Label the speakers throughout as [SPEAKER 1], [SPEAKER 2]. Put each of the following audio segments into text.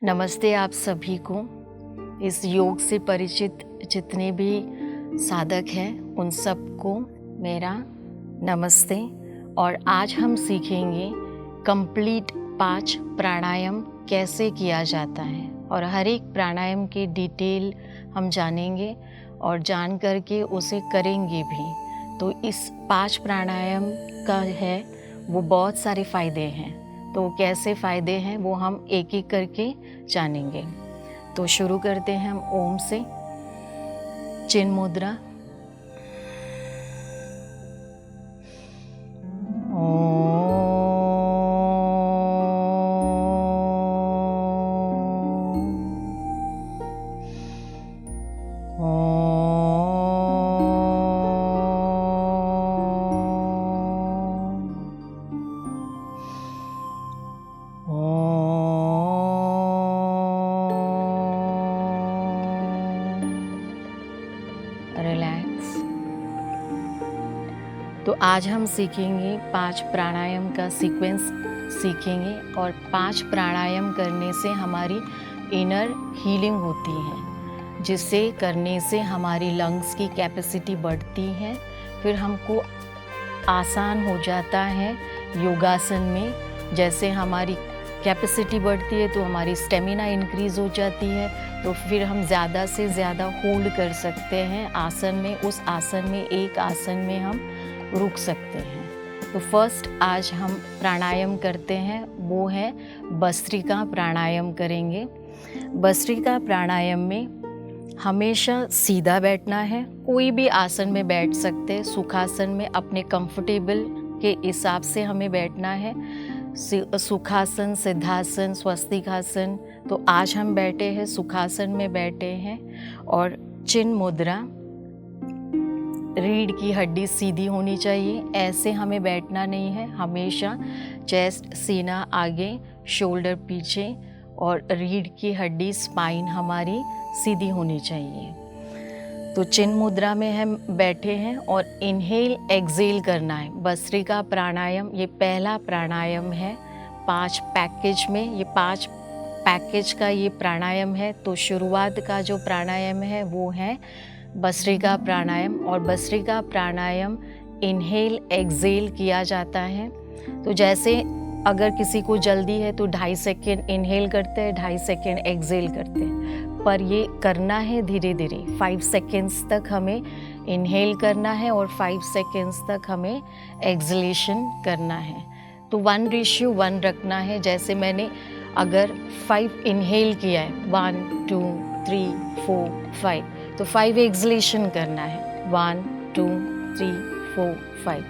[SPEAKER 1] नमस्ते आप सभी को। इस योग से परिचित जितने भी साधक हैं उन सबको मेरा नमस्ते। और आज हम सीखेंगे कंप्लीट 5 प्राणायाम कैसे किया जाता है और हर एक प्राणायाम की डिटेल हम जानेंगे और जान करके उसे करेंगे भी। तो इस 5 प्राणायाम का है वो बहुत सारे फ़ायदे हैं। तो कैसे फ़ायदे हैं वो हम एक एक करके जानेंगे। तो शुरू करते हैं हम ओम से। चिन मुद्रा। रिलैक्स। तो आज हम सीखेंगे 5 प्राणायाम का सीक्वेंस सीखेंगे और 5 प्राणायाम करने से हमारी इनर हीलिंग होती है, जिससे करने से हमारी लंग्स की कैपेसिटी बढ़ती है। फिर हमको आसान हो जाता है योगासन में। जैसे हमारी कैपेसिटी बढ़ती है तो हमारी स्टेमिना इंक्रीज़ हो जाती है, तो फिर हम ज़्यादा से ज़्यादा होल्ड कर सकते हैं आसन में। उस आसन में एक आसन में हम रुक सकते हैं। तो फर्स्ट आज हम प्राणायाम करते हैं, वो है भस्त्रिका प्राणायाम करेंगे। भस्त्रिका प्राणायाम में हमेशा सीधा बैठना है। कोई भी आसन में बैठ सकते हैं। सुखासन में अपने कंफर्टेबल के हिसाब से हमें बैठना है। सुखासन, सिद्धासन, स्वस्तिकासन। तो आज हम बैठे हैं सुखासन में बैठे हैं। और चिन मुद्रा। रीढ़ की हड्डी सीधी होनी चाहिए, ऐसे हमें बैठना नहीं है। हमेशा चेस्ट, सीना आगे, शोल्डर पीछे और रीढ़ की हड्डी, स्पाइन हमारी सीधी होनी चाहिए। तो चिन मुद्रा में हम बैठे हैं और इनहेल एक्सेल करना है। भस्त्रिका प्राणायाम ये पहला प्राणायाम है 5 पैकेज में। ये 5 पैकेज का ये प्राणायाम है। तो शुरुआत का जो प्राणायाम है वो है भस्त्रिका प्राणायाम। और भस्त्रिका प्राणायाम इनहेल एक्सेल किया जाता है। तो जैसे अगर किसी को जल्दी है तो 2.5 सेकेंड इनहेल करते हैं, 2.5 सेकेंड एक्सेल करते हैं। पर ये करना है धीरे धीरे। 5 सेकेंड्स तक हमें इनहेल करना है और 5 सेकेंड्स तक हमें एक्सलेशन करना है। तो 1:1 रखना है। जैसे मैंने अगर 5 इनहेल किया है, 1 2 3 4 5, तो 5 एक्सलेशन करना है, 1 2 3 4 5।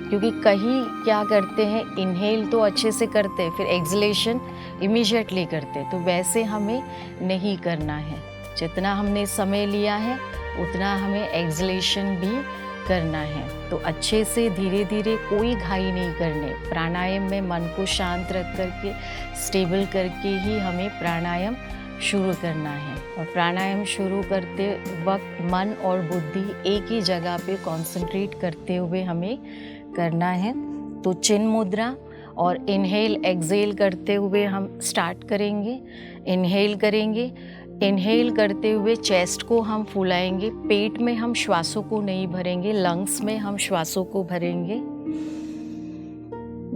[SPEAKER 1] क्योंकि कहीं क्या करते हैं, इनहेल तो अच्छे से करते हैं, फिर एक्सलेशन इमीडिएटली करते, तो वैसे हमें नहीं करना है। जितना हमने समय लिया है उतना हमें एक्सलेशन भी करना है। तो अच्छे से धीरे धीरे, कोई घाई नहीं करने। प्राणायाम में मन को शांत रख करके, स्टेबल करके ही हमें प्राणायाम शुरू करना है। और प्राणायाम शुरू करते वक्त मन और बुद्धि एक ही जगह पे कंसंट्रेट करते हुए हमें करना है। तो चिन मुद्रा और इनहेल एक्सेल करते हुए हम स्टार्ट करेंगे। इनहेल करेंगे। इनहेल करते हुए चेस्ट को हम फुलाएंगे। पेट में हम श्वासों को नहीं भरेंगे, लंग्स में हम श्वासों को भरेंगे।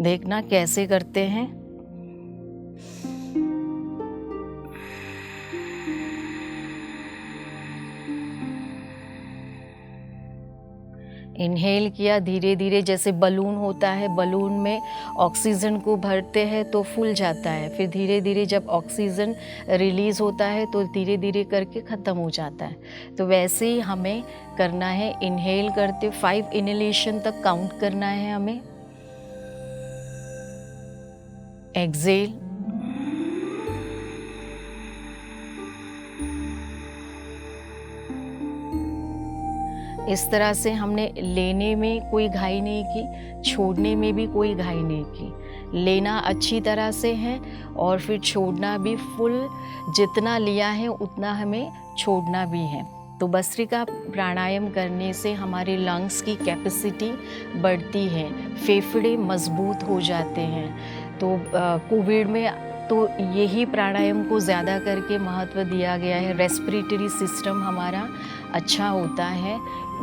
[SPEAKER 1] देखना कैसे करते हैं। इनहेल किया धीरे धीरे, जैसे बलून होता है, बलून में ऑक्सीजन को भरते हैं तो फूल जाता है। फिर धीरे धीरे जब ऑक्सीजन रिलीज़ होता है तो धीरे धीरे करके ख़त्म हो जाता है। तो वैसे ही हमें करना है। इनहेल करते 5 इनहेलेशन तक काउंट करना है हमें। एक्सेल, इस तरह से हमने लेने में कोई घाई नहीं की, छोड़ने में भी कोई घाई नहीं की। लेना अच्छी तरह से है और फिर छोड़ना भी फुल, जितना लिया है उतना हमें छोड़ना भी है। तो भस्त्रिका प्राणायाम करने से हमारे लंग्स की कैपेसिटी बढ़ती है, फेफड़े मजबूत हो जाते हैं। तो कोविड में तो यही प्राणायाम को ज़्यादा करके महत्व दिया गया है। रेस्पिरेटरी सिस्टम हमारा अच्छा होता है,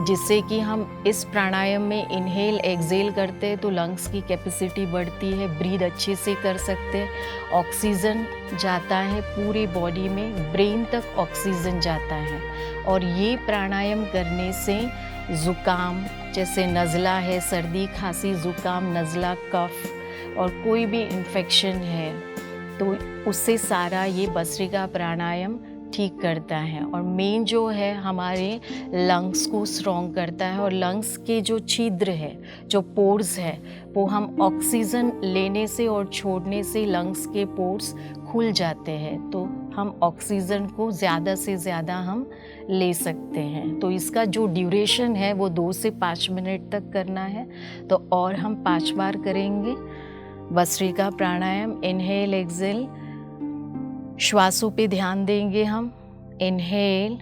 [SPEAKER 1] जिससे कि हम इस प्राणायाम में इनहेल एक्सेल करते हैं तो लंग्स की कैपेसिटी बढ़ती है, ब्रीद अच्छे से कर सकते हैं, ऑक्सीजन जाता है पूरी बॉडी में, ब्रेन तक ऑक्सीजन जाता है। और ये प्राणायाम करने से ज़ुकाम, जैसे नज़ला है, सर्दी खांसी ज़ुकाम नज़ला कफ और कोई भी इन्फेक्शन है तो उससे सारा ये भस्त्रिका प्राणायाम ठीक करता है। और मेन जो है हमारे लंग्स को स्ट्रॉन्ग करता है, और लंग्स के जो छिद्र है, जो पोर्स है, वो हम ऑक्सीजन लेने से और छोड़ने से लंग्स के पोर्स खुल जाते हैं, तो हम ऑक्सीजन को ज़्यादा से ज़्यादा हम ले सकते हैं। तो इसका जो ड्यूरेशन है वो 2 से 5 मिनट तक करना है। तो और हम 5 बार करेंगे भस्त्रिका प्राणायाम। इनहेल एक्सेल, श्वासों पे ध्यान देंगे हम। Inhale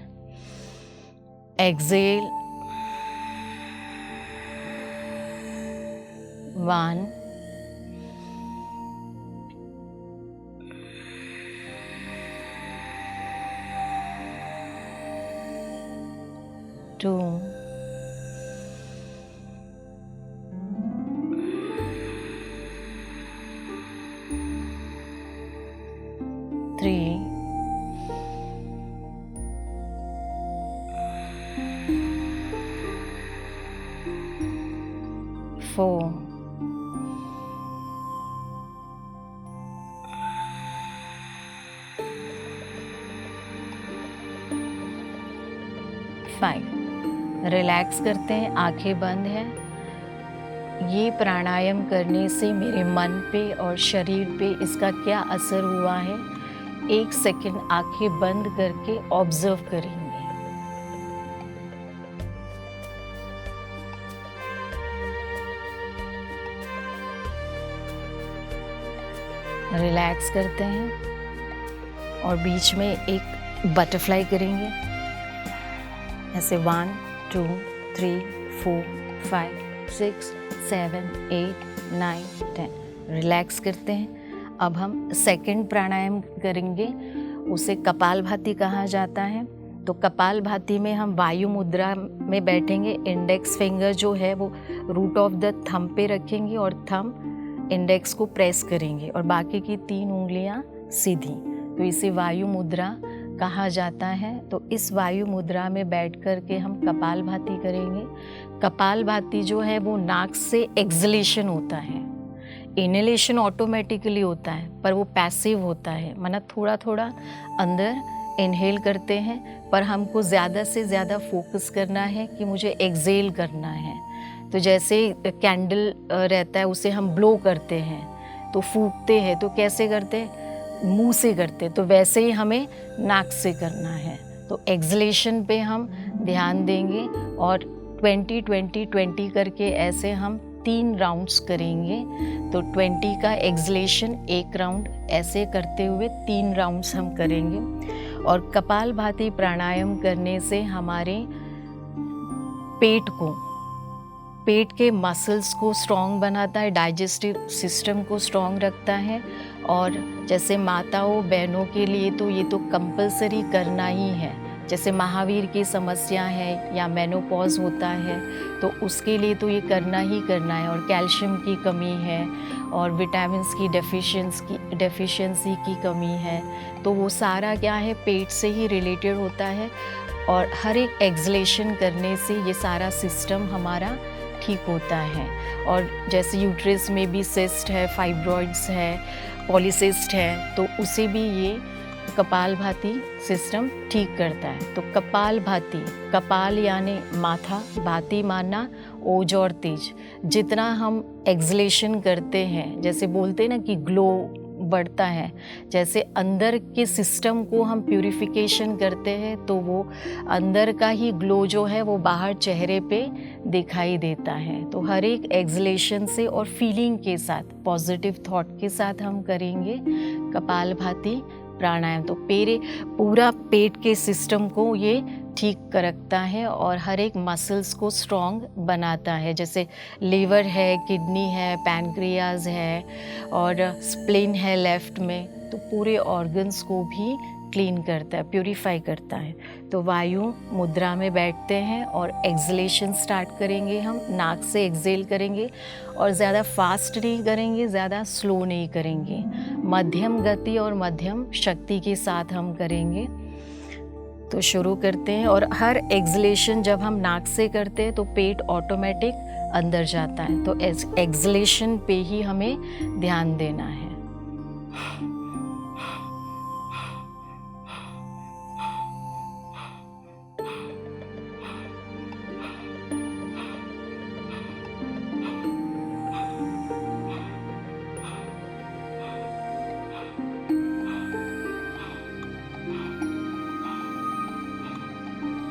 [SPEAKER 1] exhale, 1 2 3 4 5। रिलैक्स करते हैं, आंखें बंद हैं। ये प्राणायाम करने से मेरे मन पे और शरीर पे इसका क्या असर हुआ है, 1 सेकंड आंखें बंद करके ऑब्जर्व करेंगे। रिलैक्स करते हैं और बीच में एक बटरफ्लाई करेंगे, ऐसे 1 2 3 4 5 6 7 8 9 10। रिलैक्स करते हैं। अब हम सेकंड प्राणायाम करेंगे, उसे कपालभाति कहा जाता है। तो कपालभाति में हम वायु मुद्रा में बैठेंगे। इंडेक्स फिंगर जो है वो रूट ऑफ द थंब पे रखेंगे और थंब इंडेक्स को प्रेस करेंगे और बाकी की 3 उंगलियां सीधी। तो इसे वायु मुद्रा कहा जाता है। तो इस वायु मुद्रा में बैठ कर के हम कपालभाति करेंगे। कपालभाति जो है वो नाक से एक्सलेशन होता है, इनहेलेशन ऑटोमेटिकली होता है, पर वो पैसिव होता है, मतलब थोड़ा थोड़ा अंदर इनहेल करते हैं, पर हमको ज़्यादा से ज़्यादा फोकस करना है कि मुझे एक्सेल करना है। तो जैसे कैंडल रहता है उसे हम ब्लो करते हैं, तो फूंकते हैं, तो कैसे करते हैं, मुंह से करते हैं, तो वैसे ही हमें नाक से करना है। तो एक्सलेशन पे हम ध्यान देंगे और 20-20-20 करके ऐसे हम 3 राउंड्स करेंगे। तो 20 का एक्सलेशन 1 राउंड, ऐसे करते हुए 3 राउंड्स हम करेंगे। और कपालभाति प्राणायाम करने से हमारे पेट के मसल्स को स्ट्रॉन्ग बनाता है, डाइजेस्टिव सिस्टम को स्ट्रॉन्ग रखता है। और जैसे माताओं बहनों के लिए तो ये तो कंपलसरी करना ही है। जैसे महावीर की समस्या है या मेनोपॉज होता है तो उसके लिए तो ये करना ही करना है। और कैल्शियम की कमी है और विटामिन्स की डेफिशिएंसी की कमी है, तो वो सारा क्या है, पेट से ही रिलेटेड होता है। और हर एक एक्सलेशन करने से ये सारा सिस्टम हमारा ठीक होता है। और जैसे यूट्रस में भी सिस्ट है, फाइब्रॉइड्स है, पॉलीसिस्ट है, तो उसे भी ये कपालभाति सिस्टम ठीक करता है। तो कपालभाति, कपाल यानी माथा, भाति माना ओज और तेज। जितना हम एक्सलेशन करते हैं, जैसे बोलते हैं ना कि ग्लो बढ़ता है। जैसे अंदर के सिस्टम को हम प्यूरिफिकेशन करते हैं तो वो अंदर का ही ग्लो जो है वो बाहर चेहरे पे दिखाई देता है। तो हर एक एक्सलेशन से और फीलिंग के साथ, पॉजिटिव थॉट के साथ हम करेंगे कपालभाति प्राणायाम। तो पूरा पेट के सिस्टम को ये ठीक रखता है और हर एक मसल्स को स्ट्रॉन्ग बनाता है। जैसे लीवर है, किडनी है, पैनक्रियाज है और स्प्लीन है लेफ्ट में, तो पूरे ऑर्गन्स को भी क्लीन करता है, प्यूरिफाई करता है। तो वायु मुद्रा में बैठते हैं और एक्सलेशन स्टार्ट करेंगे। हम नाक से एक्सहेल करेंगे और ज़्यादा फास्ट नहीं करेंगे, ज़्यादा स्लो नहीं करेंगे, मध्यम गति और मध्यम शक्ति के साथ हम करेंगे। तो शुरू करते हैं। और हर एक्सलेशन जब हम नाक से करते हैं तो पेट ऑटोमेटिक अंदर जाता है, तो एक्सलेशन पे ही हमें ध्यान देना है।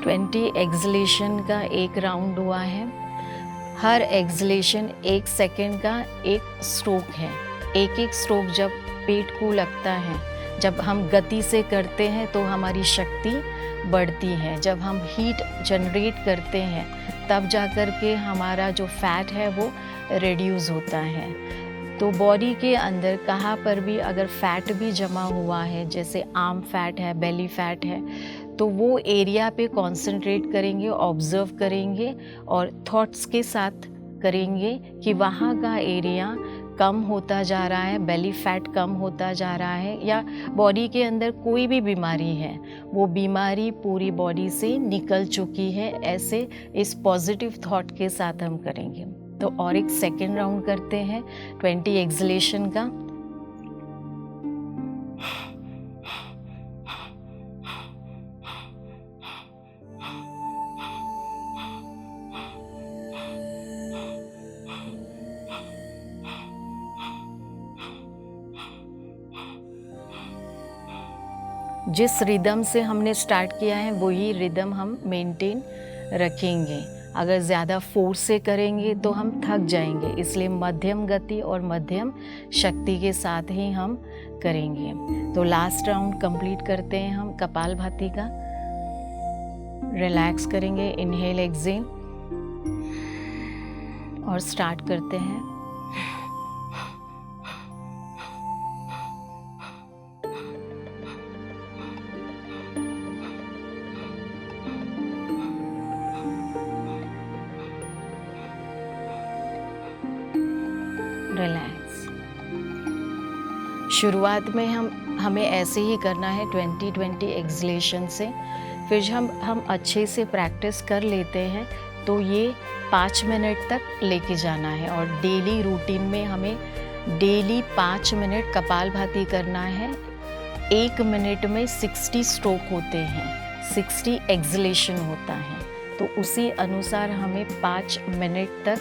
[SPEAKER 1] ट्वेंटी एक्सलेशन का एक राउंड हुआ है। हर एक्सलेशन 1 सेकेंड का एक स्ट्रोक है। एक एक स्ट्रोक जब पेट को लगता है, जब हम गति से करते हैं तो हमारी शक्ति बढ़ती है। जब हम हीट जनरेट करते हैं तब जा कर के हमारा जो फैट है वो रिड्यूस होता है। तो बॉडी के अंदर कहाँ पर भी अगर फैट भी जमा हुआ है, जैसे आर्म फैट है, बेली फैट है, तो वो एरिया पे कंसंट्रेट करेंगे, ऑब्जर्व करेंगे और थॉट्स के साथ करेंगे कि वहाँ का एरिया कम होता जा रहा है, बेली फैट कम होता जा रहा है, या बॉडी के अंदर कोई भी बीमारी है वो बीमारी पूरी बॉडी से निकल चुकी है। ऐसे इस पॉजिटिव थॉट के साथ हम करेंगे। तो और एक सेकेंड राउंड करते हैं 20 एक्सलेशन का। जिस रिदम से हमने स्टार्ट किया है वही रिदम हम मेंटेन रखेंगे। अगर ज़्यादा फोर्स से करेंगे तो हम थक जाएंगे, इसलिए मध्यम गति और मध्यम शक्ति के साथ ही हम करेंगे। तो लास्ट राउंड कंप्लीट करते हैं हम कपालभाति का। रिलैक्स करेंगे, इनहेल एक्सहेल और स्टार्ट करते हैं। रिलैक्स। शुरुआत में हमें ऐसे ही करना है 20-20 एक्सलेशन से। फिर जब हम अच्छे से प्रैक्टिस कर लेते हैं तो ये 5 मिनट तक लेके जाना है। और डेली रूटीन में हमें डेली 5 मिनट कपालभाति करना है। 1 मिनट में 60 स्ट्रोक होते हैं, 60 एक्सलेशन होता है, तो उसी अनुसार हमें 5 मिनट तक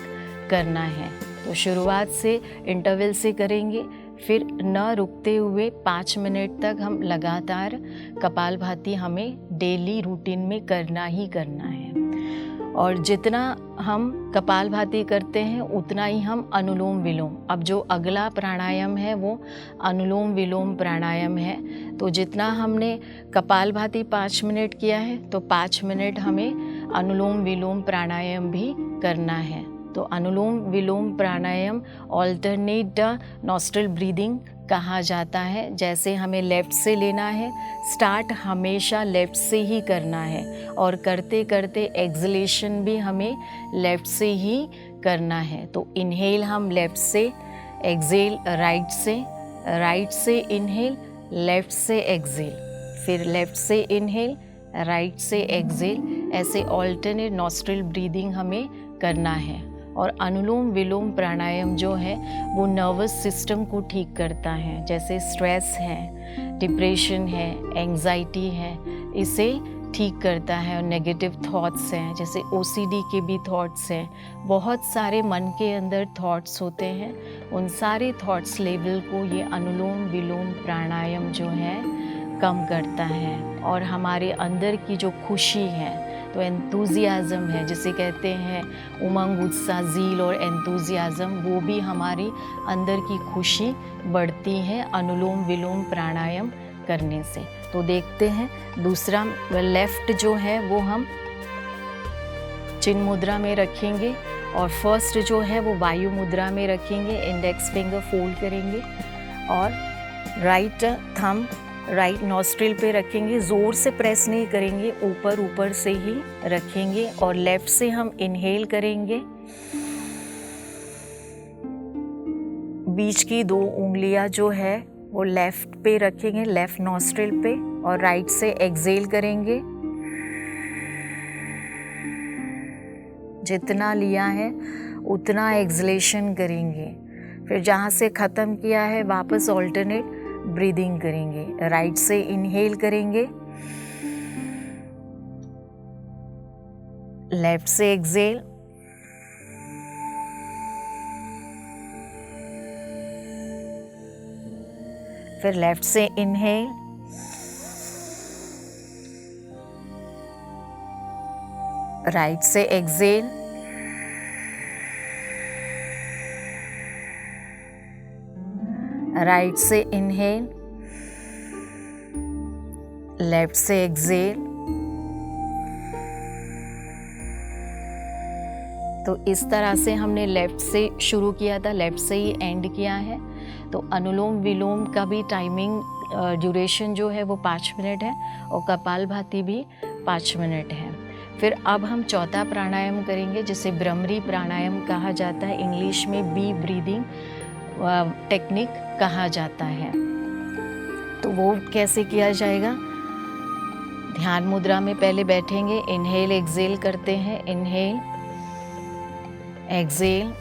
[SPEAKER 1] करना है। तो शुरुआत से इंटरवल से करेंगे, फिर न रुकते हुए 5 मिनट तक हम लगातार कपालभाति हमें डेली रूटीन में करना ही करना है। और जितना हम कपालभाति करते हैं उतना ही हम अनुलोम विलोम, अब जो अगला प्राणायाम है वो अनुलोम विलोम प्राणायाम है। तो जितना हमने कपालभाति 5 मिनट किया है तो 5 मिनट हमें अनुलोम विलोम प्राणायाम भी करना है। तो अनुलोम विलोम प्राणायाम ऑल्टरनेट नॉस्ट्रल ब्रीदिंग कहा जाता है। जैसे हमें लेफ़्ट से लेना है, स्टार्ट हमेशा लेफ़्ट से ही करना है और करते करते एक्सलेशन भी हमें लेफ़्ट से ही करना है। तो इनहेल हम लेफ़्ट से, एक्सहेल राइट से इनहेल, लेफ़्ट से एक्सहेल, फिर लेफ़्ट से इनहेल, राइट से एक्सहेल, ऐसे ऑल्टरनेट नॉस्ट्रल ब्रीदिंग हमें करना है। और अनुलोम विलोम प्राणायाम जो है वो नर्वस सिस्टम को ठीक करता है। जैसे स्ट्रेस है, डिप्रेशन है, एंजाइटी है, इसे ठीक करता है। और नेगेटिव थॉट्स हैं, जैसे ओसीडी के भी थॉट्स हैं, बहुत सारे मन के अंदर थॉट्स होते हैं, उन सारे थॉट्स लेवल को ये अनुलोम विलोम प्राणायाम जो है कम करता है। और हमारे अंदर की जो खुशी है, तो एंथुजियाज़म है, जिसे कहते हैं उमंग, उत्साह, ज़ील और एंथुजियाज़म, वो भी हमारी अंदर की खुशी बढ़ती है अनुलोम विलोम प्राणायाम करने से। तो देखते हैं दूसरा, लेफ़्ट जो है वो हम चिन्ह मुद्रा में रखेंगे, और फर्स्ट जो है वो वायु मुद्रा में रखेंगे। इंडेक्स फिंगर फोल्ड करेंगे और राइट थंब राइट नॉस्ट्रिल पे रखेंगे। ज़ोर से प्रेस नहीं करेंगे, ऊपर ऊपर से ही रखेंगे। और लेफ़्ट से हम इनहेल करेंगे, बीच की 2 उंगलियां जो है वो लेफ़्ट पे रखेंगे, लेफ़्ट नॉस्ट्रिल पे, और राइट से एक्सेल करेंगे। जितना लिया है उतना एक्सलेशन करेंगे। फिर जहाँ से ख़त्म किया है वापस ऑल्टरनेट ब्रीदिंग करेंगे। राइट से इनहेल करेंगे, लेफ्ट से एक्सेल, फिर लेफ्ट से इनहेल, राइट से एक्सेल, राइट से इनहेल, लेफ्ट से एक्सेल। तो इस तरह से हमने लेफ़्ट से शुरू किया था, लेफ़्ट से ही एंड किया है। तो अनुलोम विलोम का भी टाइमिंग ड्यूरेशन जो है वो 5 मिनट है, और कपालभाति भी 5 मिनट है। फिर अब हम चौथा प्राणायाम करेंगे, जिसे भ्रमरी प्राणायाम कहा जाता है, इंग्लिश में बी ब्रीदिंग टेक्निक कहा जाता है। तो वो कैसे किया जाएगा? ध्यान मुद्रा में पहले बैठेंगे, इनहेल एक्सेल करते हैं, इनहेल एक्सेल,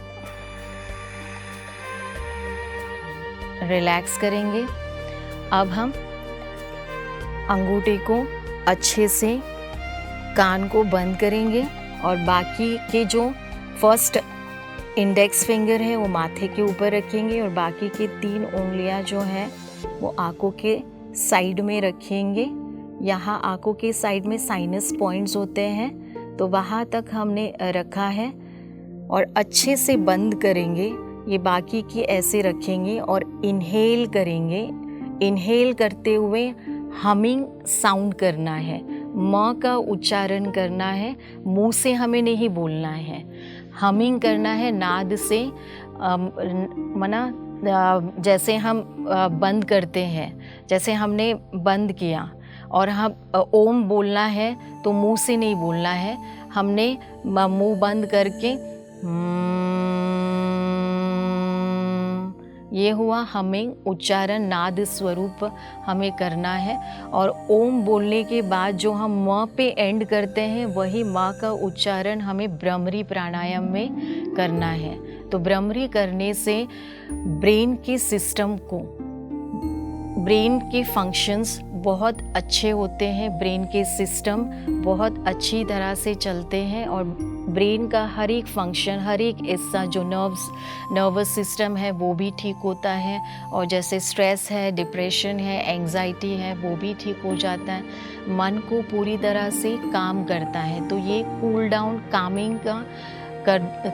[SPEAKER 1] रिलैक्स करेंगे। अब हम अंगूठे को अच्छे से कान को बंद करेंगे, और बाकी के जो फर्स्ट इंडेक्स फिंगर है वो माथे के ऊपर रखेंगे, और बाकी के 3 उंगलियां जो हैं वो आंखों के साइड में रखेंगे। यहाँ आंखों के साइड में साइनस पॉइंट्स होते हैं, तो वहाँ तक हमने रखा है, और अच्छे से बंद करेंगे। ये बाकी की ऐसे रखेंगे और इनहेल करेंगे। इनहेल करते हुए हमिंग साउंड करना है, म का उच्चारण करना है, मुंह से हमें नहीं बोलना है, हमिंग करना है नाद से। मना जैसे हम बंद करते हैं, जैसे हमने बंद किया और हम ओम बोलना है तो मुंह से नहीं बोलना है, हमने मुंह बंद करके ये हुआ हमिंग, उच्चारण नाद स्वरूप हमें करना है। और ओम बोलने के बाद जो हम म पे एंड करते हैं वही म का उच्चारण हमें भ्रमरी प्राणायाम में करना है। तो भ्रमरी करने से ब्रेन के सिस्टम को, ब्रेन के फंक्शंस बहुत अच्छे होते हैं, ब्रेन के सिस्टम बहुत अच्छी तरह से चलते हैं, और ब्रेन का हर एक फंक्शन, हर एक हिस्सा जो नर्वस सिस्टम है वो भी ठीक होता है, और जैसे स्ट्रेस है, डिप्रेशन है, एंग्जाइटी है, वो भी ठीक हो जाता है। मन को पूरी तरह से काम करता है, तो ये कूल डाउन कामिंग का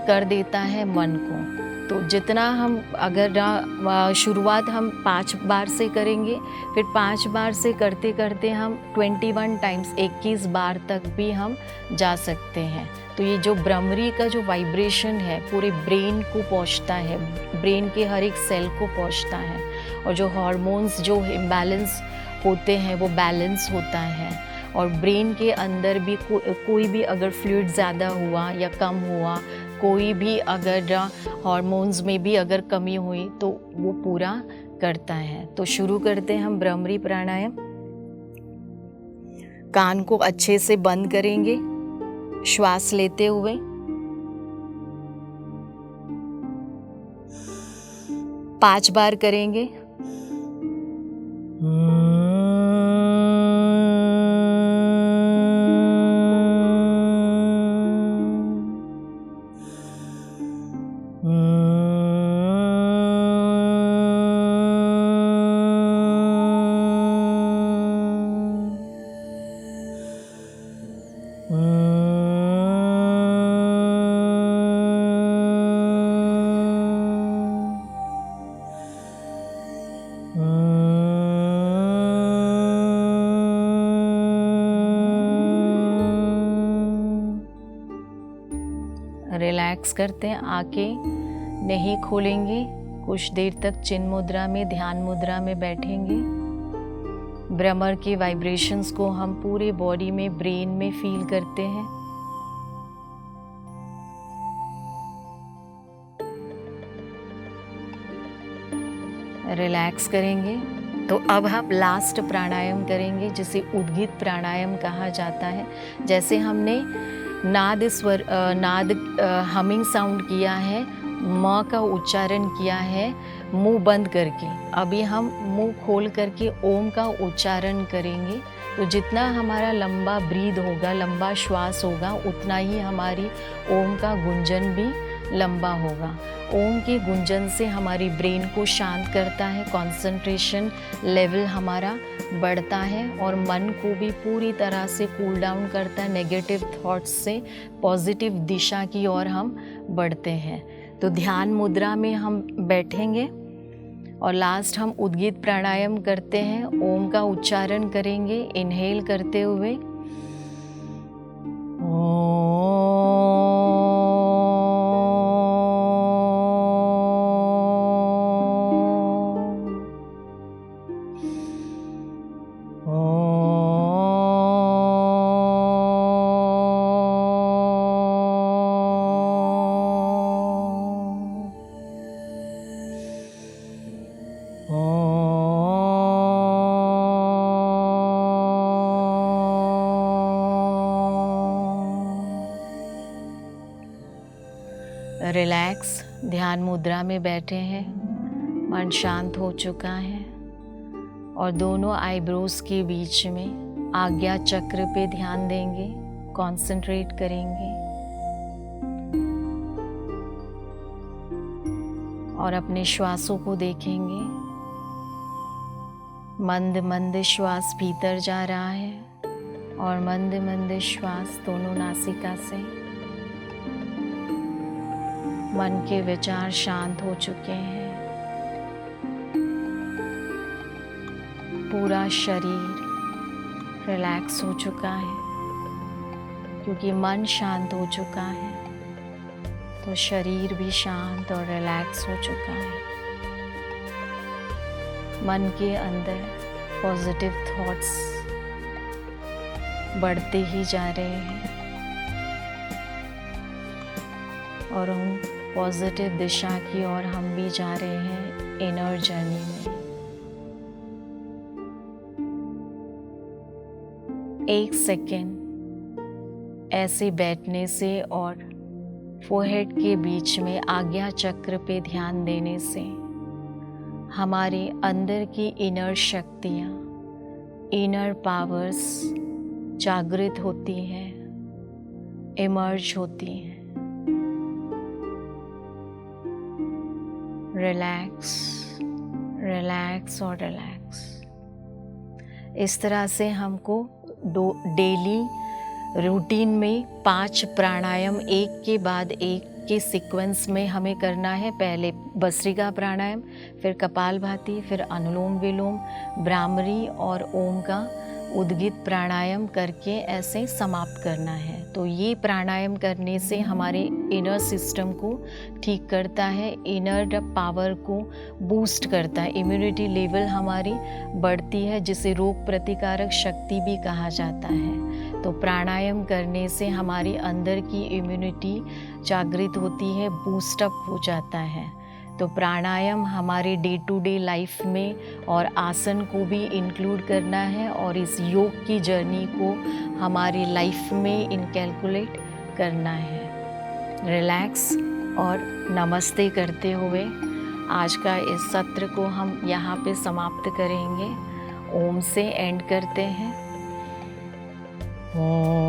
[SPEAKER 1] कर देता है मन को। तो जितना हम अगर शुरुआत हम 5 बार से करेंगे, फिर 5 बार से करते करते हम 21 टाइम्स 21 बार तक भी हम जा सकते हैं। तो ये जो भ्रमरी का जो वाइब्रेशन है पूरे ब्रेन को पहुंचता है, ब्रेन के हर एक सेल को पहुंचता है, और जो हार्मोन्स जो इम्बैलेंस होते हैं वो बैलेंस होता है, और ब्रेन के अंदर भी कोई भी अगर फ्लूइड ज़्यादा हुआ या कम हुआ, कोई भी अगर हार्मोन्स में भी अगर कमी हुई तो वो पूरा करता है। तो शुरू करते हैं हम भ्रमरी प्राणायाम। कान को अच्छे से बंद करेंगे, श्वास लेते हुए 5 बार करेंगे। रिलैक्स करते हैं, आंखें नहीं खोलेंगे, कुछ देर तक चिन्ह मुद्रा में, ध्यान मुद्रा में बैठेंगे। ब्रह्मर के वाइब्रेशंस को हम पूरे बॉडी में, ब्रेन में फील करते हैं। रिलैक्स करेंगे। तो अब हम लास्ट प्राणायाम करेंगे जिसे उद्गीत प्राणायाम कहा जाता है। जैसे हमने नाद हमिंग साउंड किया है, म का उच्चारण किया है मुंह बंद करके, अभी हम मुंह खोल करके ओम का उच्चारण करेंगे। तो जितना हमारा लंबा ब्रीद होगा, लंबा श्वास होगा, उतना ही हमारी ओम का गुंजन भी लंबा होगा। ओम के गुंजन से हमारी ब्रेन को शांत करता है, कंसंट्रेशन लेवल हमारा बढ़ता है और मन को भी पूरी तरह से कूल डाउन करता है। नेगेटिव थॉट्स से पॉजिटिव दिशा की ओर हम बढ़ते हैं। तो ध्यान मुद्रा में हम बैठेंगे और लास्ट हम उद्गीत प्राणायाम करते हैं। ओम का उच्चारण करेंगे इनहेल करते हुए। रिलैक्स, ध्यान मुद्रा में बैठे हैं, मन शांत हो चुका है और दोनों आईब्रोज के बीच में आज्ञा चक्र पे ध्यान देंगे, कंसंट्रेट करेंगे और अपने श्वासों को देखेंगे। मंद मंद श्वास भीतर जा रहा है और मंद मंद श्वास दोनों नासिका से। मन के विचार शांत हो चुके हैं, पूरा शरीर रिलैक्स हो चुका है। क्योंकि मन शांत हो चुका है तो शरीर भी शांत और रिलैक्स हो चुका है। मन के अंदर पॉजिटिव थॉट्स बढ़ते ही जा रहे हैं और उन पॉजिटिव दिशा की ओर हम भी जा रहे हैं इनर जर्नी में। एक सेकेंड ऐसे बैठने से और फोरहेड के बीच में आज्ञा चक्र पे ध्यान देने से हमारे अंदर की इनर शक्तियाँ, इनर पावर्स जागृत होती हैं, इमर्ज होती हैं। रिलैक्स, रिलैक्स और रिलैक्स। इस तरह से हमको डेली रूटीन में 5 प्राणायाम एक के बाद एक के सीक्वेंस में हमें करना है। पहले भस्त्रिका प्राणायाम, फिर कपालभाति, फिर अनुलोम विलोम, भ्रामरी और ओम का उद्गीत प्राणायाम करके ऐसे समाप्त करना है। तो ये प्राणायाम करने से हमारे इनर सिस्टम को ठीक करता है, इनर पावर को बूस्ट करता है, इम्यूनिटी लेवल हमारी बढ़ती है, जिसे रोग प्रतिकारक शक्ति भी कहा जाता है। तो प्राणायाम करने से हमारी अंदर की इम्यूनिटी जागृत होती है, बूस्टअप हो जाता है। तो प्राणायाम हमारे डे टू डे लाइफ में और आसन को भी इंक्लूड करना है और इस योग की जर्नी को हमारी लाइफ में इनकैलकुलेट करना है। रिलैक्स और नमस्ते करते हुए आज का इस सत्र को हम यहाँ पे समाप्त करेंगे। ओम से एंड करते हैं। ओम।